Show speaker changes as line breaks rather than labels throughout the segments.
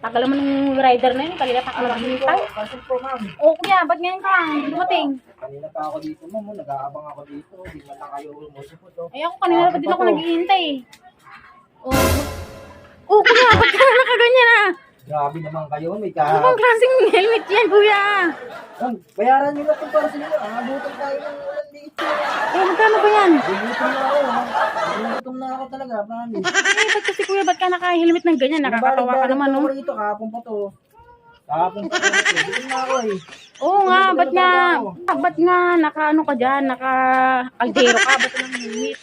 Tagal naman ng rider na yun. Kanina pa ako naghihintay.
Kasi po, ma'am.
Oo, kuya. Ba't ngayon ka? Hindi dumating.
Kanina pa ako dito, ma'am. Nag-aabang ako dito. Hindi man lang kayo umuso po to.
Ay, ako kanina pa din ako naghihintay. Oo, kuya. Ba't ka na nakaganyan ah?
Grabe naman kayo. May
Ano bang klaseng helmet yan, kuya?
Ma'am, bayaran nyo na po para sa inyo. Gutom tayo ng ulan dito.
Magkano ba yan?
Gutom na ako, ma'am. Gutom na ako talaga, promise.
Ba't kasi kuya, ba't ka naka-helmet ng ganyan? Nakakatawa ka naman, no?
Rito, kahapon pa to. Kahapon pa to. Gutom na ako eh.
Oo nga, ba't nga naka-ano ka dyan? Naka-kaldero ka? Ba't ka ng helmet?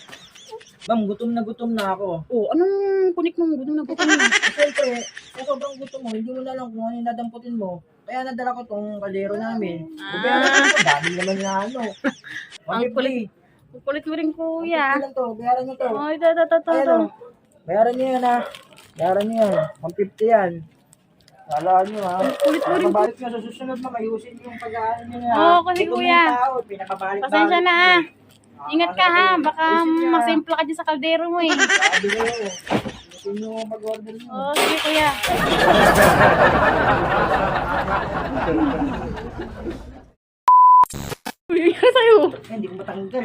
Ma'am, gutom na ako.
Oo, anong kunik mong gutom na gutom na?
Siyempre, kung sobrang gutom mo, hindi mo na lang kung ano yung dadamputin mo. Kaya nadala ko tong kaldero namin. Bayaran nyo to, dami naman na ano.
Ang kulit. Ang kulit mo rin, kuya.
Bayaran to, bayaran nyo to.
Oh, ito.
Ayan o. Bayaran nyo yan ha. Bayaran nyo yan. 150 yan. Salaan nyo ha.
Kulit mo rin.
Pabalik nyo sa susunod na mayusin yung pag-aaral nyo ha.
Oo, kasi
Gutom
kuya.
yung tao, pinakabalik-balik.
Pasensya na ha. Ingat ka ha. Baka masimpla ka dyan sa kaldero mo eh.
Sabi nyo. Gusto nyo mag-order nyo.
Oo, sige kuya. Uy, ano sa'yo?
Eh, hindi ko matanggal.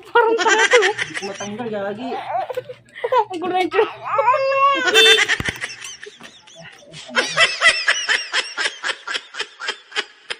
Parang tayo.
Hindi ko matanggal, gagi.
Ang gulo na